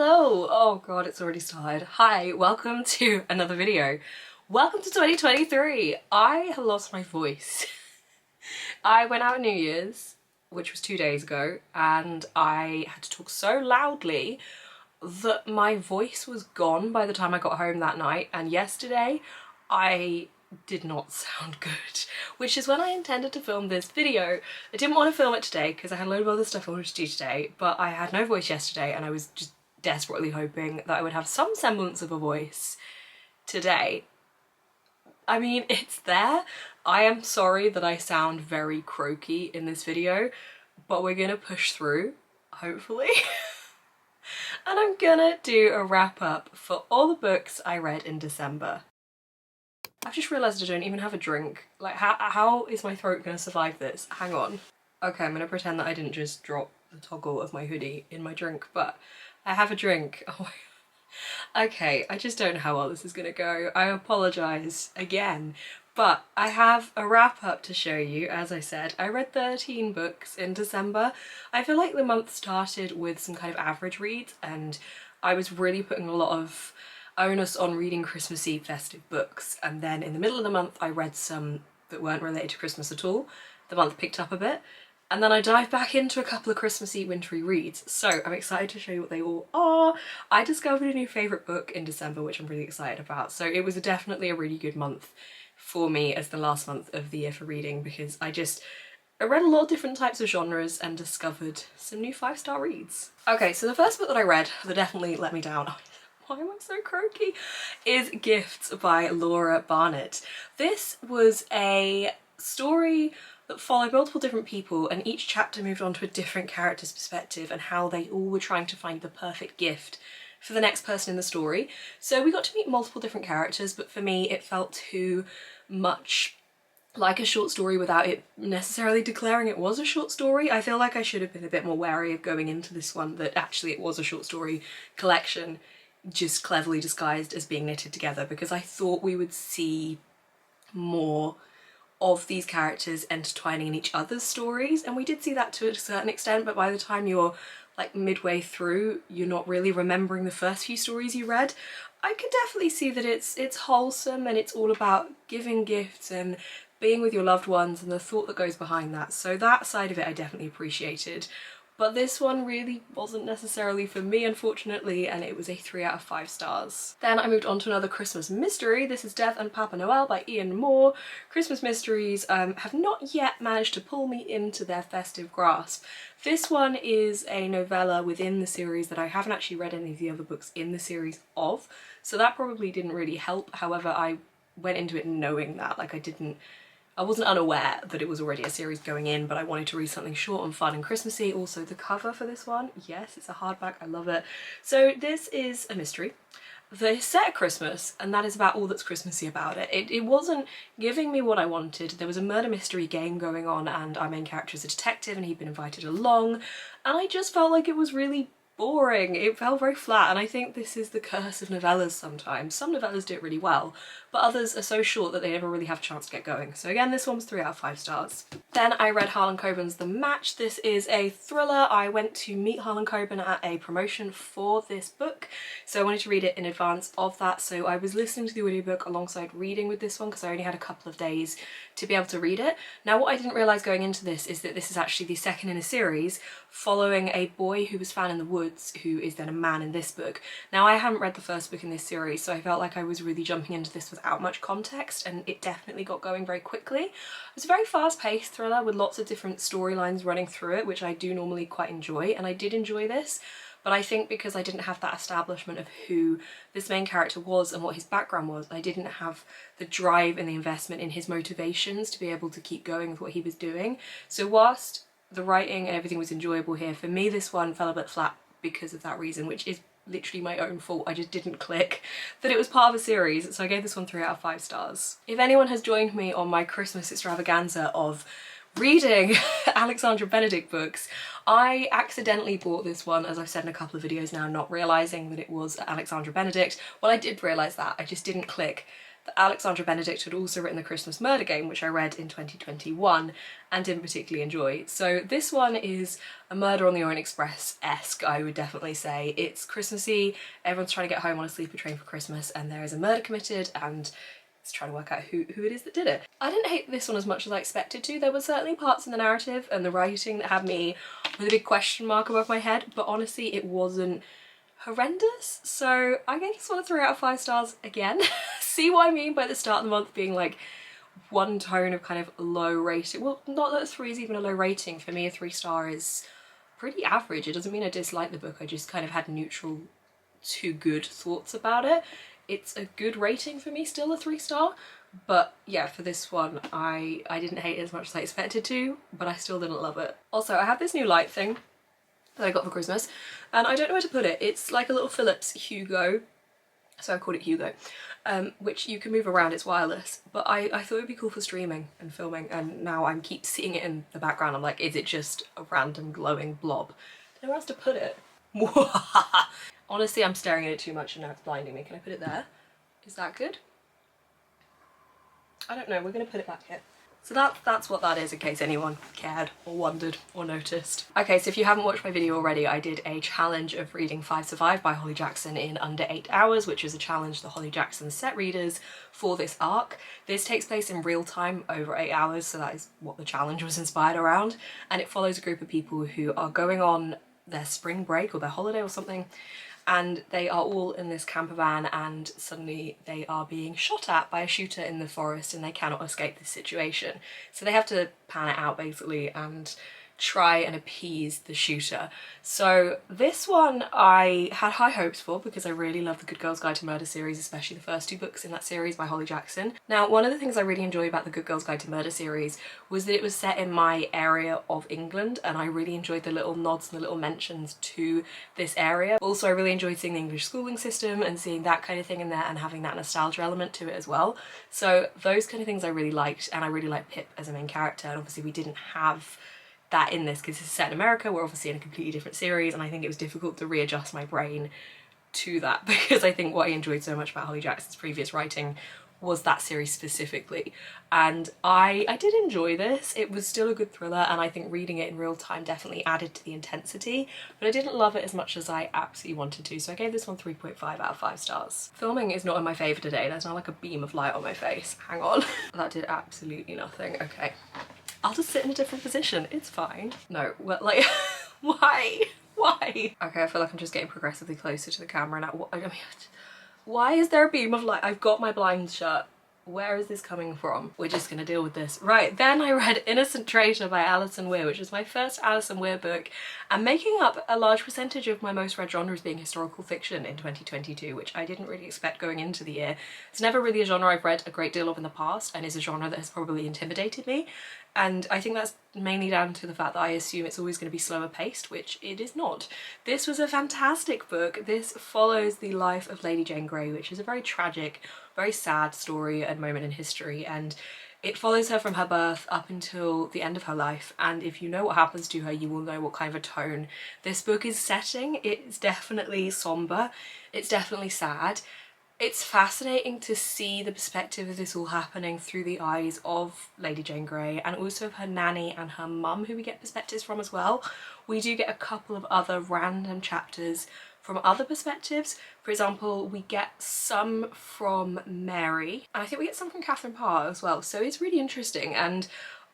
Hello! Oh god, it's already started. Hi, welcome to another video. Welcome to 2023! I have lost my voice. I went out on New Year's, which was 2 days ago, and I had to talk so loudly that my voice was gone by the time I got home that night, and yesterday I did not sound good, which is when I intended to film this video. I didn't want to film it today because I had a load of other stuff I wanted to do today, but I had no voice yesterday and I was just desperately hoping that I would have some semblance of a voice today. I mean, it's there. I am sorry that I sound very croaky in this video, but we're gonna push through, hopefully. And I'm gonna do a wrap up for all the books I read in December. I've just realised I don't even have a drink. Like, how is my throat gonna survive this? Hang on. Okay, I'm gonna pretend that I didn't just drop the toggle of my hoodie in my drink, but I have a drink. Oh my god. Okay, I just don't know how well this is gonna go. I apologise again, but I have a wrap up to show you. As I said, I read 13 books in December. I feel like the month started with some kind of average reads, and I was really putting a lot of onus on reading Christmas Eve festive books, and then in the middle of the month I read some that weren't related to Christmas at all. The month picked up a bit, and then I dived back into a couple of Christmassy wintry reads, so I'm excited to show you what they all are. I discovered a new favourite book in December, which I'm really excited about, so it was definitely a really good month for me as the last month of the year for reading, because I read a lot of different types of genres and discovered some new 5-star reads. Okay, so the first book that I read that definitely let me down, why am I so croaky, is Gifts by Laura Barnett. This was a story that followed multiple different people, and each chapter moved on to a different character's perspective and how they all were trying to find the perfect gift for the next person in the story. So we got to meet multiple different characters, but for me it felt too much like a short story without it necessarily declaring it was a short story. I feel like I should have been a bit more wary of going into this one that actually it was a short story collection, just cleverly disguised as being knitted together, because I thought we would see more of these characters intertwining in each other's stories, and we did see that to a certain extent, but by the time you're like midway through, you're not really remembering the first few stories you read. I could definitely see that it's wholesome and it's all about giving gifts and being with your loved ones and the thought that goes behind that, so that side of it I definitely appreciated. But this one really wasn't necessarily for me, unfortunately, and it was a 3 out of 5 stars. Then I moved on to another Christmas mystery. This is Death and Papa Noel by Ian Moore. Christmas mysteries have not yet managed to pull me into their festive grasp. This one is a novella within the series that I haven't actually read any of the other books in the series of, so that probably didn't really help. However, I went into it knowing that, like I wasn't unaware that it was already a series going in, but I wanted to read something short and fun and Christmassy. Also the cover for this one, yes, it's a hardback, I love it. So this is a mystery. They're set at Christmas, and that is about all that's Christmassy about it. It wasn't giving me what I wanted. There was a murder mystery game going on and our main character is a detective and he'd been invited along, and I just felt like it was really boring. It felt very flat, and I think this is the curse of novellas sometimes. Some novellas do it really well, but others are so short that they never really have a chance to get going. So again, this one was 3 out of 5 stars. Then I read Harlan Coben's The Match. This is a thriller. I went to meet Harlan Coben at a promotion for this book, so I wanted to read it in advance of that, so I was listening to the audiobook alongside reading with this one because I only had a couple of days to be able to read it. Now what I didn't realise going into this is that this is actually the second in a series following a boy who was found in the woods who is then a man in this book. Now I haven't read the first book in this series, so I felt like I was really jumping into this without much context, and it definitely got going very quickly. It's a very fast-paced thriller with lots of different storylines running through it, which I do normally quite enjoy, and I did enjoy this. But I think because I didn't have that establishment of who this main character was and what his background was, I didn't have the drive and the investment in his motivations to be able to keep going with what he was doing. So whilst the writing and everything was enjoyable here, for me this one fell a bit flat because of that reason, which is literally my own fault. I just didn't click that it was part of a series, so I gave this one 3 out of 5 stars. If anyone has joined me on my Christmas extravaganza of reading Alexandra Benedict books, I accidentally bought this one, as I've said in a couple of videos now, not realising that it was Alexandra Benedict. Well, I did realise that, I just didn't click that Alexandra Benedict had also written The Christmas Murder Game, which I read in 2021 and didn't particularly enjoy. So this one is a Murder on the Orient Express-esque, I would definitely say. It's Christmassy, everyone's trying to get home on a sleeper train for Christmas, and there is a murder committed, and it's trying to work out who it is that did it. I didn't hate this one as much as I expected to. There were certainly parts in the narrative and the writing that had me with a big question mark above my head, but honestly it wasn't horrendous. So I gave this one a 3 out of 5 stars again. See what I mean by the start of the month being like one tone of kind of low rating. Well, not that a 3 is even a low rating. For me, a 3-star is pretty average. It doesn't mean I dislike the book, I just kind of had neutral to good thoughts about it. It's a good rating for me, still a 3-star. But yeah, for this one, I didn't hate it as much as I expected to, but I still didn't love it. Also, I have this new light thing that I got for Christmas, and I don't know where to put it. It's like a little Philips Hugo, so I called it Hugo, which you can move around, it's wireless, but I thought it would be cool for streaming and filming, and now I keep seeing it in the background. I'm like, is it just a random glowing blob? I don't know where else to put it. Honestly, I'm staring at it too much and now it's blinding me. Can I put it there? Is that good? I don't know, we're gonna put it back here. So that's what that is, in case anyone cared or wondered or noticed. Okay, so if you haven't watched my video already, I did a challenge of reading 5 Survive by Holly Jackson in under 8 hours, which is a challenge that Holly Jackson set readers for this arc. This takes place in real time over 8 hours, so that is what the challenge was inspired around. And it follows a group of people who are going on their spring break or their holiday or something, and they are all in this camper van, and suddenly they are being shot at by a shooter in the forest and they cannot escape this situation. So they have to pan it out basically and try and appease the shooter. So this one I had high hopes for because I really love the Good Girls Guide to Murder series, especially the first 2 books in that series by Holly Jackson. Now, one of the things I really enjoy about the Good Girls Guide to Murder series was that it was set in my area of England, and I really enjoyed the little nods and the little mentions to this area. Also, I really enjoyed seeing the English schooling system and seeing that kind of thing in there and having that nostalgia element to it as well. So those kind of things I really liked, and I really liked Pip as a main character, and obviously we didn't have that in this because it's set in America. We're obviously in a completely different series, and I think it was difficult to readjust my brain to that because I think what I enjoyed so much about Holly Jackson's previous writing was that series specifically. And I did enjoy this. It was still a good thriller, and I think reading it in real time definitely added to the intensity, but I didn't love it as much as I absolutely wanted to, so I gave this one 3.5 out of 5 stars. Filming is not in my favour today. There's not like a beam of light on my face. Hang on. That did absolutely nothing. Okay. I'll just sit in a different position, it's fine. No, well, like, why? Why? Okay, I feel like I'm just getting progressively closer to the camera now. I mean, why is there a beam of light? I've got my blinds shut. Where is this coming from? We're just gonna deal with this. Right, then I read Innocent Traitor by Alison Weir, which is my first Alison Weir book, and making up a large percentage of my most read genres being historical fiction in 2022, which I didn't really expect going into the year. It's never really a genre I've read a great deal of in the past, and is a genre that has probably intimidated me. And I think that's mainly down to the fact that I assume it's always going to be slower paced, which it is not. This was a fantastic book. This follows the life of Lady Jane Grey, which is a very tragic, very sad story and moment in history, and it follows her from her birth up until the end of her life, and if you know what happens to her, you will know what kind of a tone this book is setting. It's definitely sombre, it's definitely sad. It's fascinating to see the perspective of this all happening through the eyes of Lady Jane Grey, and also of her nanny and her mum, who we get perspectives from as well. We do get a couple of other random chapters from other perspectives. For example, we get some from Mary, and I think we get some from Catherine Parr as well, so it's really interesting, and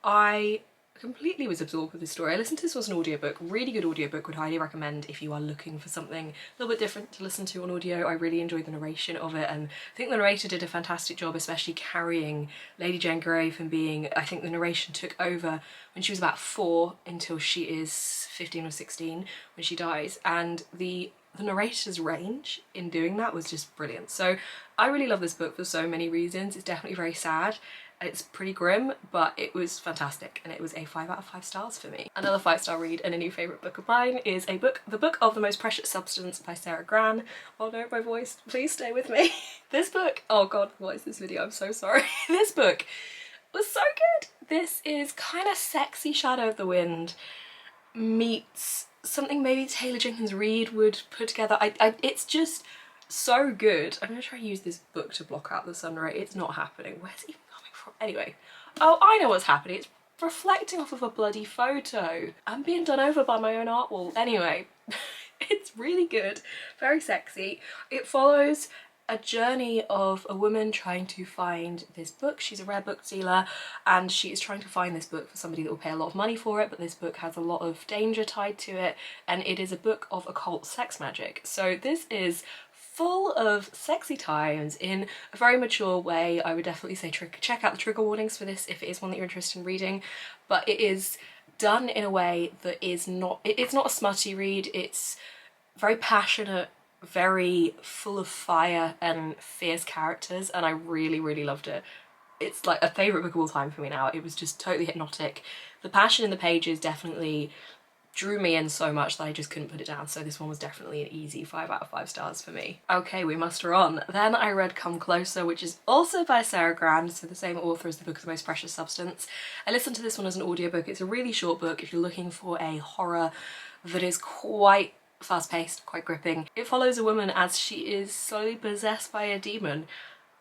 I completely was absorbed with this story. I listened to this as an audiobook, really good audiobook, would highly recommend if you are looking for something a little bit different to listen to on audio. I really enjoyed the narration of it, and I think the narrator did a fantastic job, especially carrying Lady Jane Grey from being, I think the narration took over when she was about 4 until she is 15 or 16 when she dies, and the narrator's range in doing that was just brilliant. So I really love this book for so many reasons. It's definitely very sad. It's pretty grim, but it was fantastic, and it was a 5 out of 5 stars for me. Another 5-star read and a new favourite book of mine is The Book of the Most Precious Substance by Sarah Gran. Oh no, my voice, please stay with me. This book, oh god, what is this video? I'm so sorry. This book was so good. This is kind of sexy Shadow of the Wind meets something maybe Taylor Jenkins Reid would put together. It's just So good. I'm gonna try and use this book to block out the sun ray. It's not happening. Where's it even coming from? Anyway. Oh, I know what's happening. It's reflecting off of a bloody photo. I'm being done over by my own art wall. Anyway, it's really good. Very sexy. It follows a journey of a woman trying to find this book. She's a rare book dealer and she is trying to find this book for somebody that will pay a lot of money for it, but this book has a lot of danger tied to it, and it is a book of occult sex magic. So this is full of sexy times in a very mature way. I would definitely say check out the trigger warnings for this if it is one that you're interested in reading, but it is done in a way that is not, it's not a smutty read. It's very passionate, very full of fire and fierce characters, and I really, really loved it. It's like a favourite book of all time for me now. It was just totally hypnotic. The passion in the pages definitely drew me in so much that I just couldn't put it down, so this one was definitely an easy 5 out of 5 stars for me. Okay, we muster on. Then I read Come Closer, which is also by Sarah Grand, so the same author as the Book of the Most Precious Substance. I listened to this one as an audiobook. It's a really short book if you're looking for a horror that is quite fast-paced, quite gripping. It follows a woman as she is slowly possessed by a demon,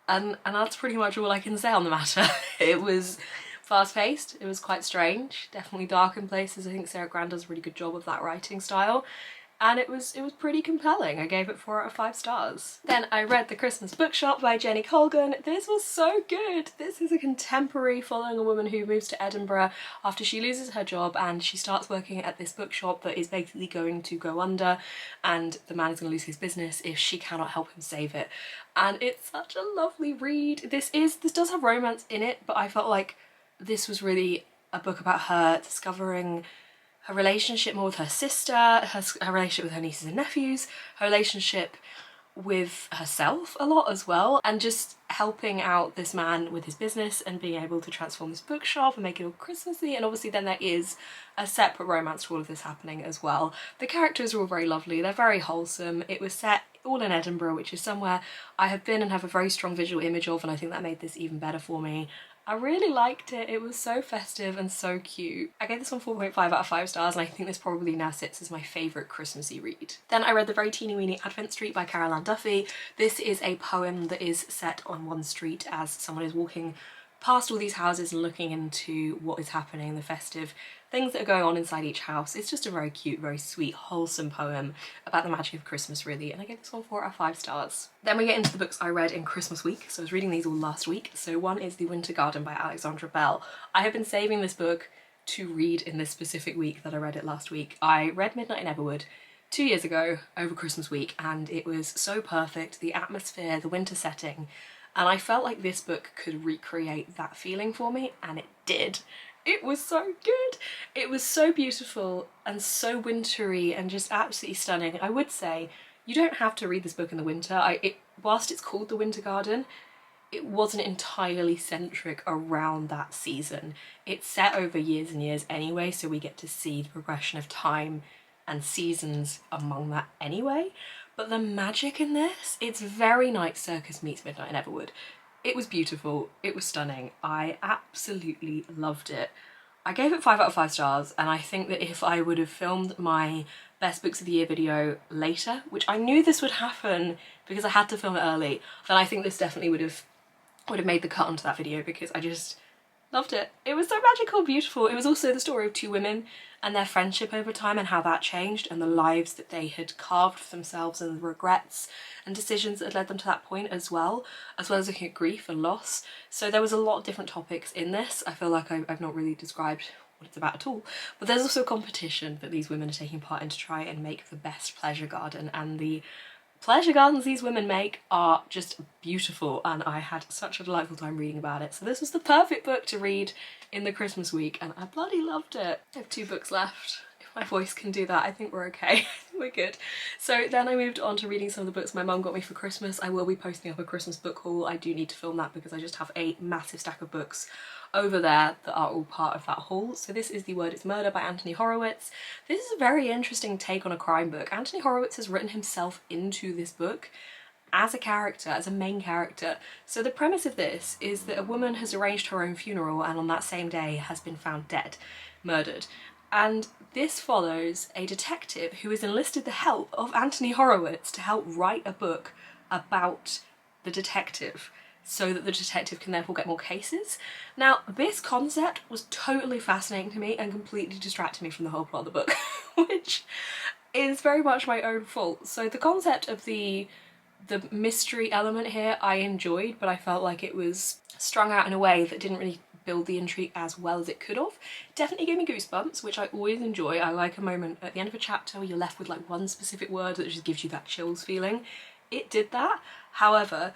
and that's pretty much all I can say on the matter. It was fast-paced, it was quite strange, definitely dark in places. I think Sarah Grand does a really good job of that writing style, and it was pretty compelling. I gave it 4 out of 5 stars. Then I read The Christmas Bookshop by Jenny Colgan. This was so good. This is a contemporary following a woman who moves to Edinburgh after she loses her job, and she starts working at this bookshop that is basically going to go under, and the man is going to lose his business if she cannot help him save it. And it's such a lovely read. This does have romance in it, but I felt like this was really a book about her discovering her relationship more with her sister, her relationship with her nieces and nephews, her relationship with herself a lot as well, and just helping out this man with his business and being able to transform this bookshop and make it all Christmassy. And obviously then there is a separate romance to all of this happening as well. The characters are all very lovely, they're very wholesome. It was set all in Edinburgh, which is somewhere I have been and have a very strong visual image of, and I think that made this even better for me. I really liked it. It was so festive and so cute. I gave this one 4.5 out of 5 stars, and I think this probably now sits as my favourite Christmassy read. Then I read The Very Teeny Weeny Advent Street by Carol Ann Duffy. This is a poem that is set on one street as someone is walking past all these houses and looking into what is happening, the festive things that are going on inside each house. It's just a very cute, very sweet, wholesome poem about the magic of Christmas, really, and I gave this one 4 out of 5 stars. Then we get into the books I read in Christmas week. So I was reading these all last week. So one is The Winter Garden by Alexandra Bell. I have been saving this book to read in this specific week that I read it last week. I read Midnight in Everwood 2 years ago over Christmas week, and it was so perfect. The atmosphere, the winter setting, and I felt like this book could recreate that feeling for me, and it did. It was so good. It was so beautiful and so wintry and just absolutely stunning. I would say you don't have to read this book in the winter. Whilst it's called The Winter Garden, it wasn't entirely centric around that season. It's set over years and years anyway, so we get to see the progression of time and seasons among that anyway. But the magic in this, it's very Night Circus meets Midnight in Everwood. It was beautiful, it was stunning, I absolutely loved it. I gave it 5 out of 5 stars, and I think that if I would have filmed my Best Books of the Year video later, which I knew this would happen because I had to film it early, then I think this definitely would have made the cut onto that video, because I just loved it. It was so magical, beautiful. It was also the story of 2 women and their friendship over time and how that changed, and the lives that they had carved for themselves and the regrets and decisions that had led them to that point as well as looking at grief and loss. So there was a lot of different topics in this. I feel like I've not really described what it's about at all, but there's also a competition that these women are taking part in to try and make the best pleasure garden, and the pleasure gardens these women make are just beautiful, and I had such a delightful time reading about it. So this was the perfect book to read in the Christmas week, and I bloody loved it. I have 2 books left. If my voice can do that, I think we're okay. I think we're good. So then I moved on to reading some of the books my mum got me for Christmas. I will be posting up a Christmas book haul. I do need to film that because I just have a massive stack of books over there that are all part of that haul. So this is The Word Is Murder by Anthony Horowitz. This is a very interesting take on a crime book. Anthony Horowitz has written himself into this book as a character, as a main character. So the premise of this is that a woman has arranged her own funeral and on that same day has been found dead, murdered. And this follows a detective who has enlisted the help of Anthony Horowitz to help write a book about the detective so that the detective can therefore get more cases. Now, this concept was totally fascinating to me and completely distracted me from the whole plot of the book, which is very much my own fault. So the concept of the mystery element here I enjoyed, but I felt like it was strung out in a way that didn't really build the intrigue as well as it could have. Definitely gave me goosebumps, which I always enjoy. I like a moment at the end of a chapter where you're left with like one specific word that just gives you that chills feeling. It did that. However,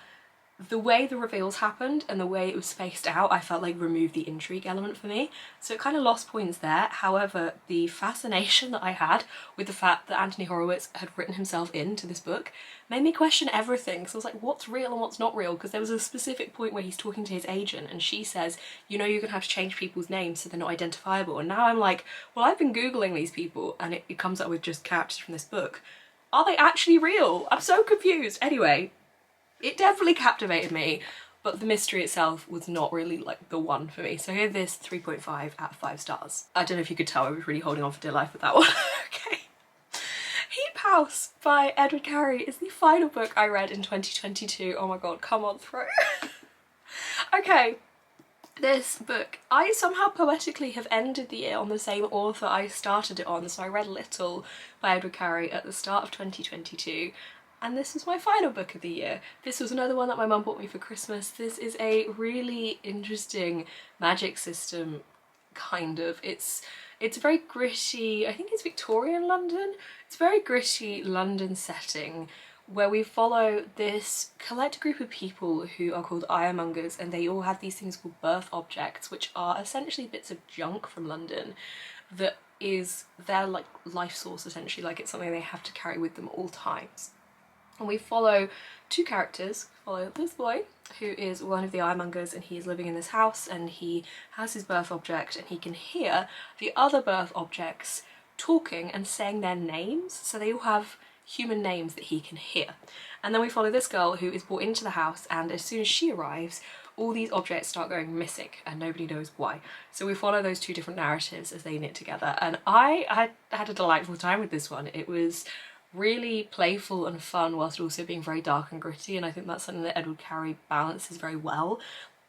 the way the reveals happened and the way it was spaced out, I felt like removed the intrigue element for me. So it kind of lost points there. However, the fascination that I had with the fact that Anthony Horowitz had written himself into this book made me question everything. So I was like, what's real and what's not real? Because there was a specific point where he's talking to his agent and she says, you know, you're gonna have to change people's names so they're not identifiable. And now I'm like, well, I've been Googling these people and it comes up with just characters from this book. Are they actually real? I'm so confused. Anyway, it definitely captivated me, but the mystery itself was not really like the one for me. So I gave this 3.5 out of 5 stars. I don't know if you could tell I was really holding on for dear life with that one. Okay. Heap House by Edward Carey is the final book I read in 2022. Oh my god, come on through. Okay, this book, I somehow poetically have ended the year on the same author I started it on. So I read Little by Edward Carey at the start of 2022. And this was my final book of the year. This was another one that my mum bought me for Christmas. This is a really interesting magic system, kind of. It's a very gritty, I think it's Victorian London. It's a very gritty London setting where we follow this collected group of people who are called ironmongers, and they all have these things called birth objects, which are essentially bits of junk from London that is their like life source essentially, like it's something they have to carry with them at all times. And we follow two characters. Follow this boy, who is one of the ironmongers, and he is living in this house and he has his birth object and he can hear the other birth objects talking and saying their names. So they all have human names that he can hear. And then we follow this girl who is brought into the house, and as soon as she arrives, all these objects start going missing and nobody knows why. So we follow those two different narratives as they knit together. And I had a delightful time with this one. It was really playful and fun whilst also being very dark and gritty, and I think that's something that Edward Carey balances very well.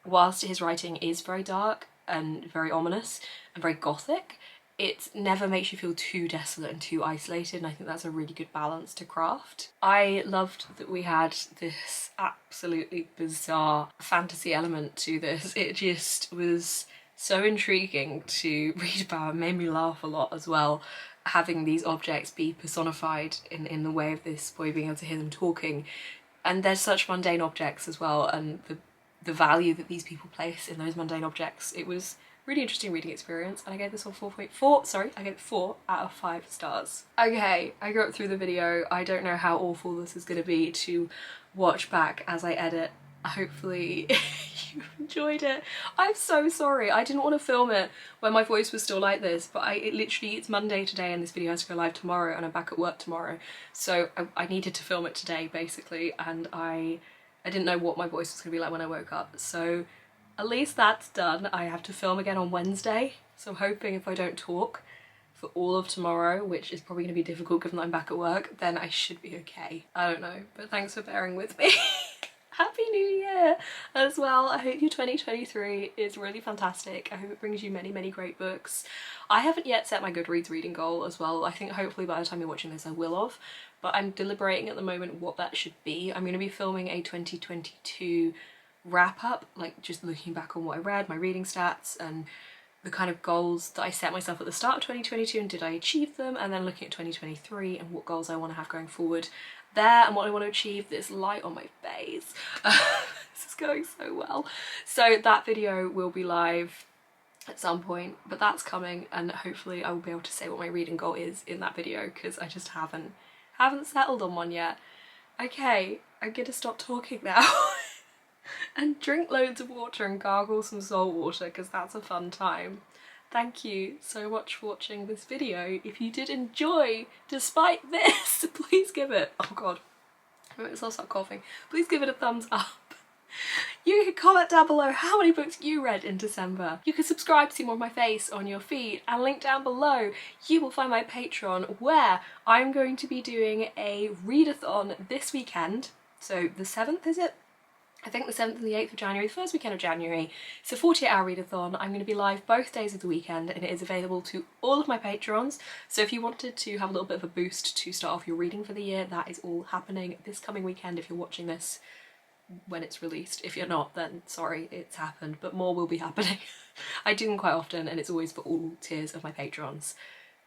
Whilst his writing is very dark and very ominous and very gothic, it never makes you feel too desolate and too isolated, and I think that's a really good balance to craft. I loved that we had this absolutely bizarre fantasy element to this. It just was so intriguing to read about. It made me laugh a lot as well, having these objects be personified in the way of this boy being able to hear them talking. And they're such mundane objects as well, and the value that these people place in those mundane objects. It was really interesting reading experience, and I gave this one 4.4, sorry, I gave it 4 out of 5 stars. Okay, I got through the video. I don't know how awful this is going to be to watch back as I edit. Hopefully you enjoyed it. I'm so sorry. I didn't want to film it when my voice was still like this, but it's Monday today and this video has to go live tomorrow and I'm back at work tomorrow. So I needed to film it today basically, and I didn't know what my voice was going to be like when I woke up. So at least that's done. I have to film again on Wednesday. So I'm hoping if I don't talk for all of tomorrow, which is probably going to be difficult given that I'm back at work, then I should be okay. I don't know, but thanks for bearing with me. Happy New Year as well. I hope your 2023 is really fantastic. I hope it brings you many, many great books. I haven't yet set my Goodreads reading goal as well. I think hopefully by the time you're watching this I will have, but I'm deliberating at the moment what that should be. I'm going to be filming a 2022 wrap up, like just looking back on what I read, my reading stats, and the kind of goals that I set myself at the start of 2022 and did I achieve them, and then looking at 2023 and what goals I want to have going forward there and what I want to achieve. This light on my face. This is going so well. So that video will be live at some point, but that's coming, and hopefully I will be able to say what my reading goal is in that video, because I just haven't settled on one yet. Okay, I'm gonna stop talking now and drink loads of water and gargle some salt water, because that's a fun time. Thank you so much for watching this video. If you did enjoy, despite this, please give it, oh god, I might as well start coughing. Please give it a thumbs up. You can comment down below how many books you read in December. You can subscribe to see more of my face on your feed, and link down below you will find my Patreon, where I'm going to be doing a readathon this weekend. So the 7th, is it? I think the 7th and the 8th of January, the first weekend of January. It's a 48-hour readathon. I'm going to be live both days of the weekend, and it is available to all of my patrons. So if you wanted to have a little bit of a boost to start off your reading for the year, that is all happening this coming weekend if you're watching this when it's released. If you're not, then sorry, it's happened, but more will be happening. I do them quite often, and it's always for all tiers of my patrons.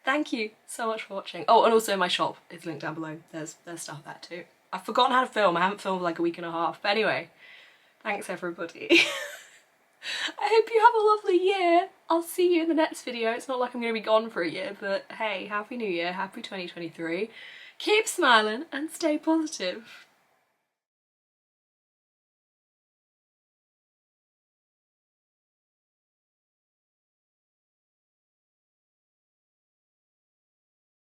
Thank you so much for watching. Oh, and also my shop is linked down below. There's stuff there too. I've forgotten how to film. I haven't filmed for like a week and a half. But anyway, thanks everybody. I hope you have a lovely year. I'll see you in the next video. It's not like I'm going to be gone for a year, but hey, Happy New Year, happy 2023. Keep smiling and stay positive.